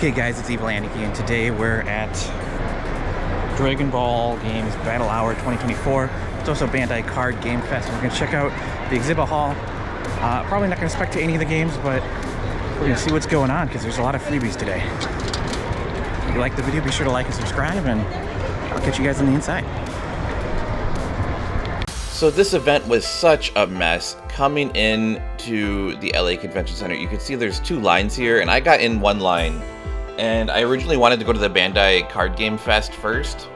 Okay guys, it's Evil Aniki, and today we're at Dragon Ball Games Battle Hour 2024. It's also Bandai Card Game Fest. We're going to check out the exhibit hall. Probably not going to spectate any of the games, but we're going to see what's going on because there's a lot of freebies today. If you like the video, be sure to like and subscribe, and I'll catch you guys on the inside. So this event was such a mess. Coming in to the LA Convention Center, you can see there's two lines here, and I got in one line. And I originally wanted to go to the Bandai Card Game Fest first,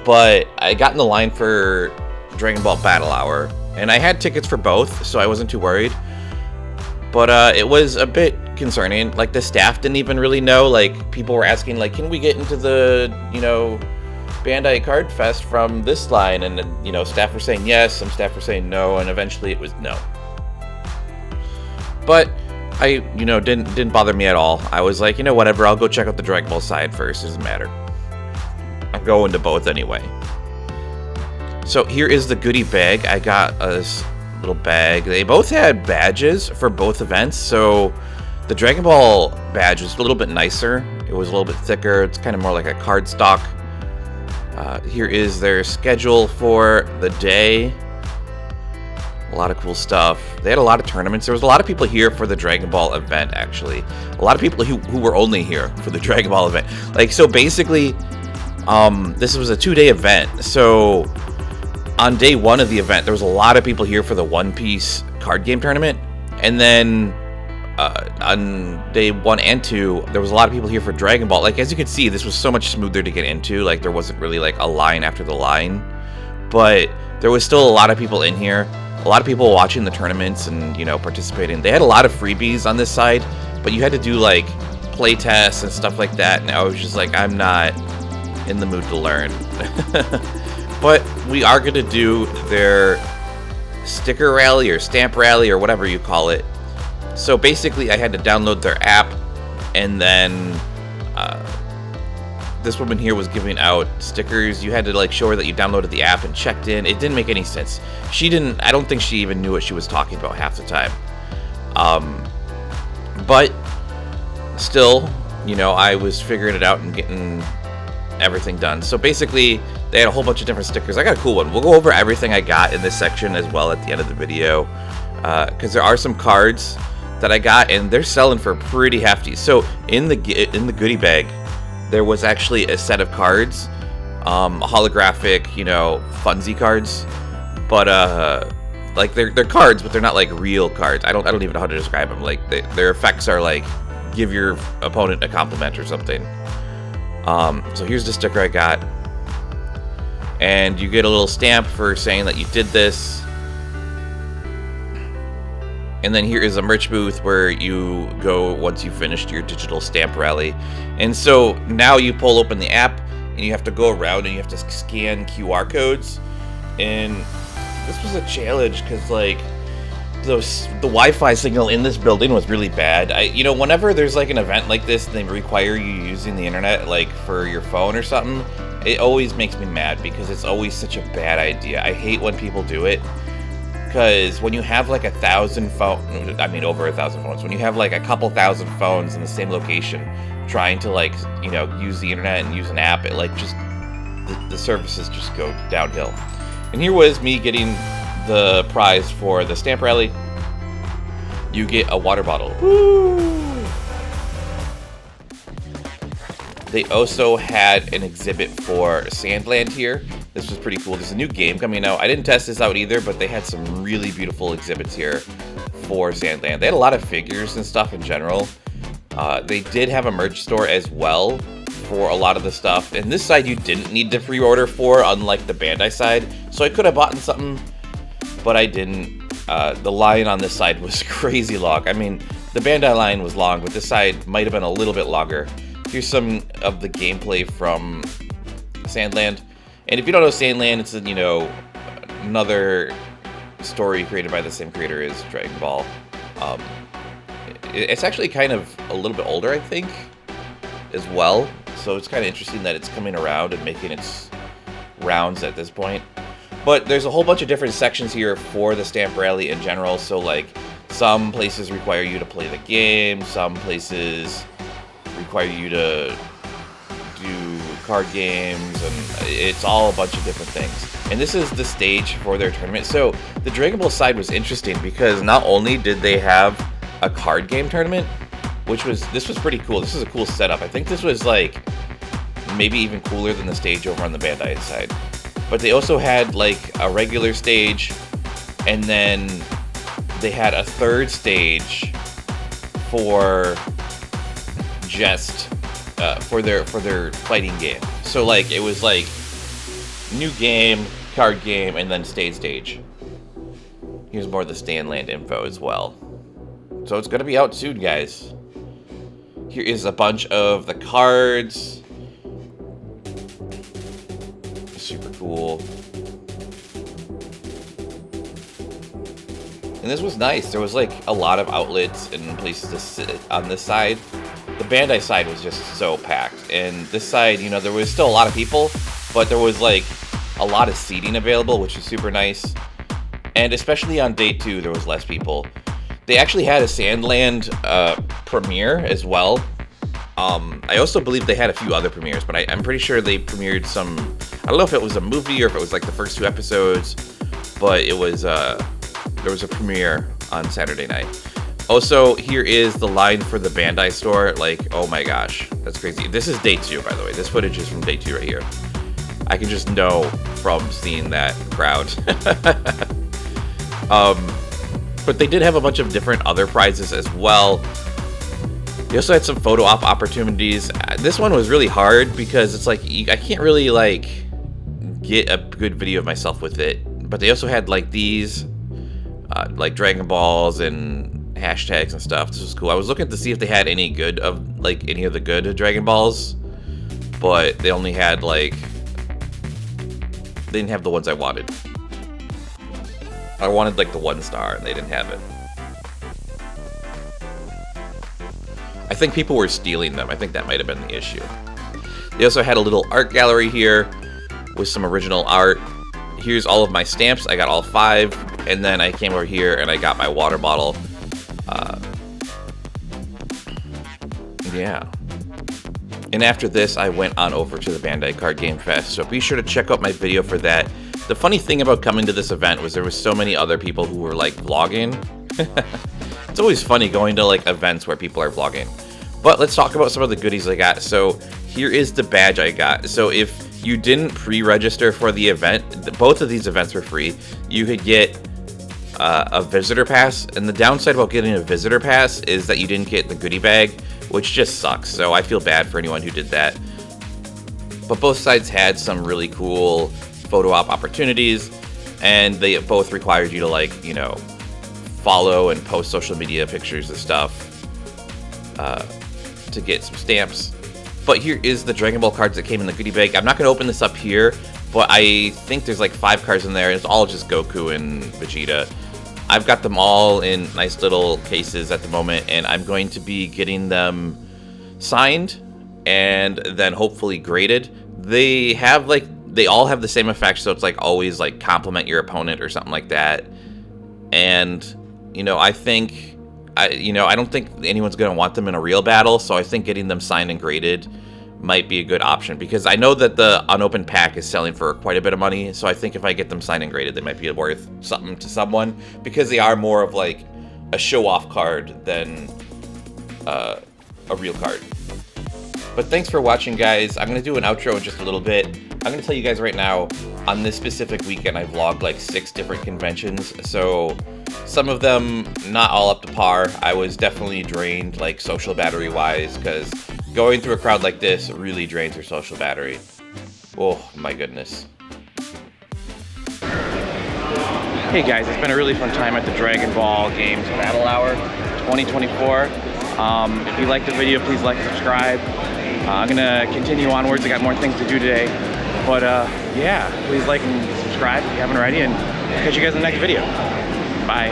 but I got in the line for Dragon Ball Battle Hour, and I had tickets for both, so I wasn't too worried. But it was a bit concerning. Like, the staff didn't even really know. Like, people were asking, like, can we get into the, Bandai Card Fest from this line? And, staff were saying yes, some staff were saying no, and eventually it was no. But I, didn't bother me at all. I was like, whatever, I'll go check out the Dragon Ball side first. It doesn't matter. I'm going to both anyway. So here is the goodie bag. I got a little bag. They both had badges for both events. So the Dragon Ball badge was a little bit nicer. It was a little bit thicker. It's kind of more like a card stock. Here is their schedule for the day. A lot of cool stuff. They had a lot of tournaments. There was a lot of people here for the Dragon Ball event, actually. A lot of people who were only here for the Dragon Ball event. So basically, this was a 2-day event. So on day 1 of the event, there was a lot of people here for the One Piece card game tournament. And then on day 1 and 2, there was a lot of people here for Dragon Ball. As you can see, this was so much smoother to get into. There wasn't really a line after the line. But there was still a lot of people in here. A lot of people watching the tournaments and, participating. They had a lot of freebies on this side, but you had to do, play tests and stuff like that, and I was just like, I'm not in the mood to learn. But we are going to do their sticker rally or stamp rally or whatever you call it. So basically, I had to download their app, and then this woman here was giving out stickers. You had to show her that you downloaded the app and checked in. It didn't make any sense. I don't think she even knew what she was talking about half the time. But still, I was figuring it out and getting everything done. So basically, they had a whole bunch of different stickers. I got a cool one. We'll go over everything I got in this section as well at the end of the video, because there are some cards that I got, and they're selling for pretty hefty. So in the goodie bag, there was actually a set of cards, holographic, funsy cards, but they're cards, but they're not real cards. I don't even know how to describe them. Their effects are give your opponent a compliment or something. So here's the sticker I got, and you get a little stamp for saying that you did this. And then here is a merch booth where you go once you've finished your digital stamp rally. And so now you pull open the app and you have to go around and you have to scan QR codes. And this was a challenge because the Wi-Fi signal in this building was really bad. Whenever there's an event like this and they require you using the internet for your phone or something, it always makes me mad because it's always such a bad idea. I hate when people do it. Because when you have 1,000 phones, over 1,000 phones, when you have a couple thousand phones in the same location, trying to use the internet and use an app, it the services just go downhill. And here was me getting the prize for the stamp rally. You get a water bottle. Woo! They also had an exhibit for Sandland here. This was pretty cool. There's a new game coming out. I didn't test this out either, but they had some really beautiful exhibits here for Sandland. They had a lot of figures and stuff in general. They did have a merch store as well for a lot of the stuff. And this side you didn't need to pre-order for, unlike the Bandai side. So I could have bought something, but I didn't. The line on this side was crazy long. The Bandai line was long, but this side might have been a little bit longer. Here's some of the gameplay from Sandland. And if you don't know Sandland, it's another story created by the same creator as Dragon Ball. It's actually kind of a little bit older, I think, as well. So it's kind of interesting that it's coming around and making its rounds at this point. But there's a whole bunch of different sections here for the stamp rally in general. So some places require you to play the game. Some places require you to do card games, and it's all a bunch of different things. And this is the stage for their tournament. So the Dragon Ball side was interesting because not only did they have a card game tournament, this was pretty cool. This is a cool setup. I think this was like maybe even cooler than the stage over on the Bandai side. But they also had like a regular stage, and then they had a third stage for just for their fighting game. So like it was like new game, card game, and then stage. Here's more of the Sandland info as well. So it's gonna be out soon, guys. Here is a bunch of the cards. Super cool. And this was nice. There was like a lot of outlets and places to sit on this side. The Bandai side was just so packed. And this side, you know, there was still a lot of people, but there was like a lot of seating available, which is super nice. And especially on day 2, there was less people. They actually had a Sandland premiere as well. I also believe they had a few other premieres, but I'm pretty sure they premiered some. I don't know if it was a movie or if it was like the first 2 episodes, but it was there was a premiere on Saturday night. Also, here is the line for the Bandai store. Like, oh my gosh, that's crazy. This is day 2, by the way. This footage is from day 2 right here. I can just know from seeing that crowd. But they did have a bunch of different other prizes as well. They also had some photo op opportunities. This one was really hard because it's like I can't really like get a good video of myself with it. But they also had like these like Dragon Balls and hashtags and stuff. This was cool. I was looking to see if they had any good of like any of the good Dragon Balls, but they only had like they didn't have the ones I wanted. I wanted like the 1-star and they didn't have it. I think people were stealing them. I think that might have been the issue. They also had a little art gallery here with some original art. Here's all of my stamps. I got all 5. And then I came over here and I got my water bottle. Yeah. And after this, I went on over to the Bandai Card Game Fest. So be sure to check out my video for that. The funny thing about coming to this event was there was so many other people who were like vlogging. It's always funny going to like events where people are vlogging. But let's talk about some of the goodies I got. So here is the badge I got. So if you didn't pre-register for the event, both of these events were free. You could get a visitor pass. And the downside about getting a visitor pass is that you didn't get the goodie bag, which just sucks. So I feel bad for anyone who did that. But both sides had some really cool photo op opportunities, and they both required you to like, you know, follow and post social media pictures and stuff to get some stamps. But here is the Dragon Ball cards that came in the goodie bag. I'm not going to open this up here, but I think there's like 5 cards in there. It's all just Goku and Vegeta. I've got them all in nice little cases at the moment, and I'm going to be getting them signed and then hopefully graded. They all have the same effect, so it's like always like compliment your opponent or something like that. And you know, I don't think anyone's going to want them in a real battle, so I think getting them signed and graded might be a good option, because I know that the unopened pack is selling for quite a bit of money, so I think if I get them signed and graded, they might be worth something to someone, because they are more of like a show-off card than a real card. But thanks for watching, guys. I'm going to do an outro in just a little bit. I'm going to tell you guys right now, on this specific weekend, I vlogged like 6 different conventions, so some of them not all up to par. I was definitely drained, like social battery wise, because going through a crowd like this really drains your social battery. Oh my goodness. Hey guys, it's been a really fun time at the Dragon Ball Games Battle Hour 2024. If you liked the video, please like and subscribe. I'm gonna continue onwards. I got more things to do today, but yeah, please like and subscribe if you haven't already, and catch you guys in the next video. Bye.